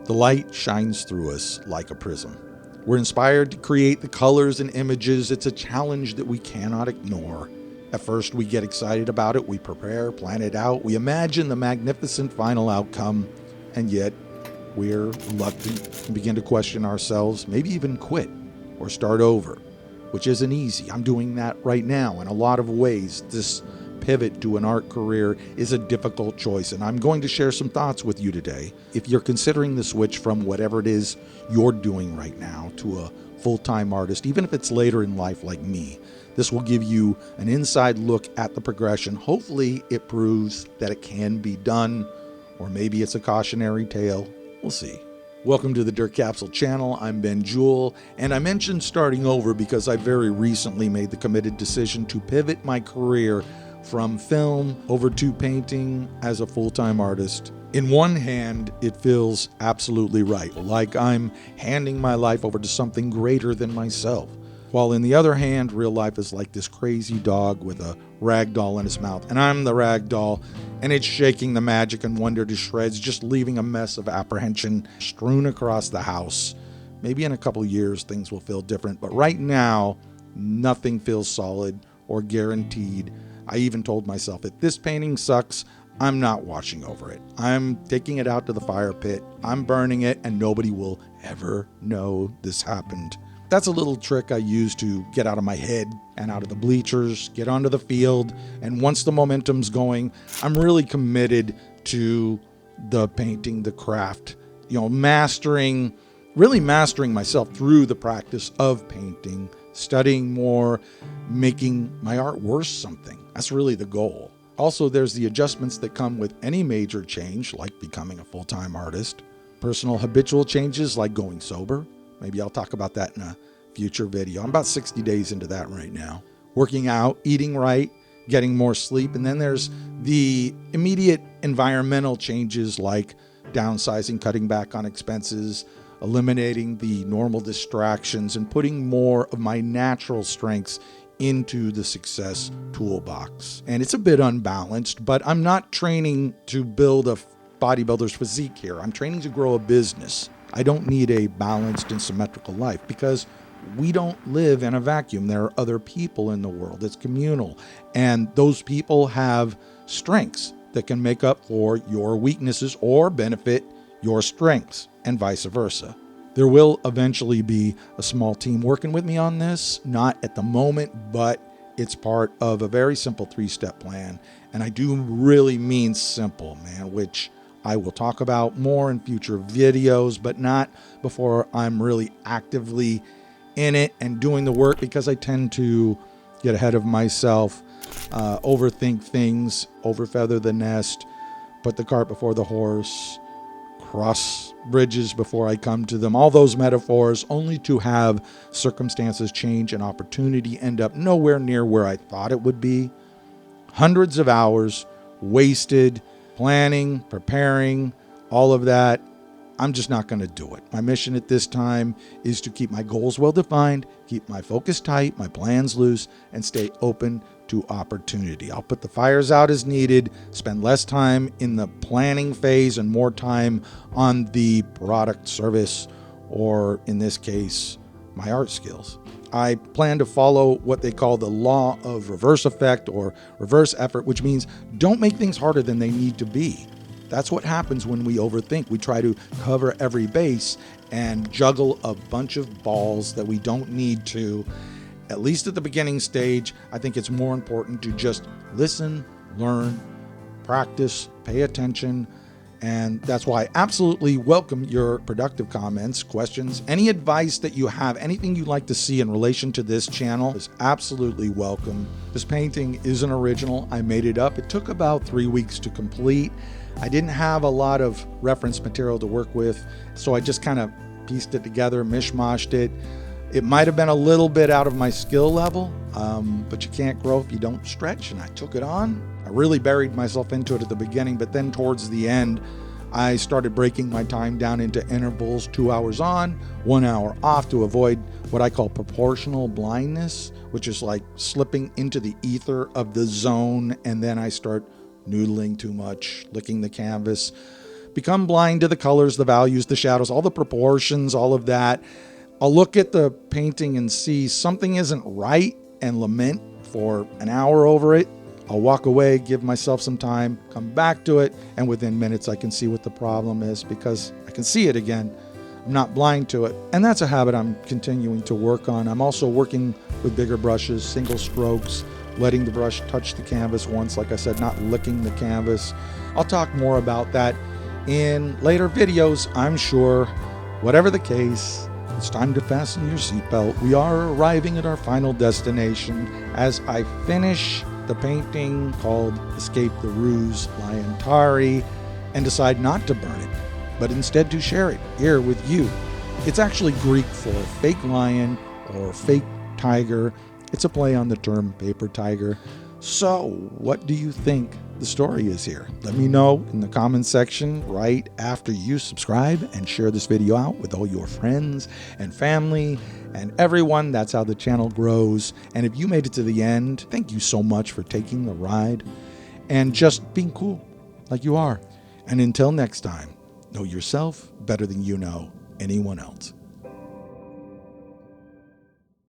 The light shines through us like a prism. We're inspired to create the colors and images. It's a challenge that we cannot ignore. At first, we get excited about it. We prepare, plan it out. We imagine the magnificent final outcome. And yet, we're reluctant and begin to question ourselves, maybe even quit or start over, which isn't easy. I'm doing that right now. In a lot of ways, this pivot to an art career is a difficult choice, and I'm going to share some thoughts with you today. If you're considering the switch from whatever it is you're doing right now to a full-time artist, even if it's later in life like me, this will give you an inside look at the progression. Hopefully it proves that it can be done, or maybe it's a cautionary tale. We'll see. Welcome to the Dirt Capsule channel. I'm Ben Jewell, and I mentioned starting over because I very recently made the committed decision to pivot my career from film over to painting as a full-time artist. In one hand, it feels absolutely right, like I'm handing my life over to something greater than myself. While in the other hand, real life is like this crazy dog with a rag doll in his mouth, and I'm the rag doll, and it's shaking the magic and wonder to shreds, just leaving a mess of apprehension strewn across the house. Maybe in a couple years, things will feel different, but right now, nothing feels solid or guaranteed. I even told myself, if this painting sucks, I'm not watching over it. I'm taking it out to the fire pit. I'm burning it, and nobody will ever know this happened. That's a little trick I use to get out of my head and out of the bleachers, get onto the field, and once the momentum's going, I'm really committed to the painting, the craft, really mastering myself through the practice of painting, studying more, making my art worth something. That's really the goal. Also, there's the adjustments that come with any major change, like becoming a full-time artist. Personal habitual changes like going sober. Maybe I'll talk about that in a future video. I'm about 60 days into that right now. Working out, eating right, getting more sleep. And then there's the immediate environmental changes like downsizing, cutting back on expenses, eliminating the normal distractions, and putting more of my natural strengths into the success toolbox. And it's a bit unbalanced, but I'm not training to build a bodybuilder's physique here. I'm training to grow a business. I don't need a balanced and symmetrical life because we don't live in a vacuum. There are other people in the world. It's communal. And those people have strengths that can make up for your weaknesses or benefit your strengths, and vice versa. There will eventually be a small team working with me on this, not at the moment, but it's part of a very simple 3-step plan. And I do really mean simple, man, which I will talk about more in future videos, but not before I'm really actively in it and doing the work, because I tend to get ahead of myself, overthink things, overfeather the nest, put the cart before the horse, cross bridges before I come to them. All those metaphors, only to have circumstances change and opportunity end up nowhere near where I thought it would be. Hundreds of hours wasted planning, preparing, all of that. I'm just not going to do it. My mission at this time is to keep my goals well defined, keep my focus tight, my plans loose, and stay open to opportunity. I'll put the fires out as needed, spend less time in the planning phase and more time on the product, service, or in this case, my art skills. I plan to follow what they call the law of reverse effect or reverse effort, which means don't make things harder than they need to be. That's what happens when we overthink. We try to cover every base and juggle a bunch of balls that we don't need to. At least at the beginning stage, I think it's more important to just listen, learn, practice, pay attention. And that's why I absolutely welcome your productive comments, questions, any advice that you have, anything you'd like to see in relation to this channel is absolutely welcome. This painting is an original. I made it up. It took about 3 weeks to complete. I didn't have a lot of reference material to work with, so I just kind of pieced it together, mishmashed it. It might have been a little bit out of my skill level, but you can't grow if you don't stretch, and I took it on. I really buried myself into it at the beginning, but then towards the end, I started breaking my time down into intervals, 2 hours on, 1 hour off, to avoid what I call proportional blindness, which is like slipping into the ether of the zone, and then I start noodling too much, licking the canvas. become blind to the colors, the values, the shadows, all the proportions, all of that. I'll look at the painting and see something isn't right and lament for an hour over it. I'll walk away, give myself some time, come back to it, and within minutes I can see what the problem is because I can see it again. I'm not blind to it. And that's a habit I'm continuing to work on. I'm also working with bigger brushes, single strokes, letting the brush touch the canvas once, like I said, not licking the canvas. I'll talk more about that in later videos, I'm sure. Whatever the case, it's time to fasten your seatbelt. We are arriving at our final destination as I finish the painting called Escape the Ruse Lion and decide not to burn it, but instead to share it here with you. It's actually Greek for fake lion or fake tiger. It's a play on the term paper tiger. So, what do you think the story is here? Let me know in the comment section right after you subscribe and share this video out with all your friends and family and everyone. That's how the channel grows. And if you made it to the end, thank you so much for taking the ride and just being cool like you are. And until next time, know yourself better than you know anyone else.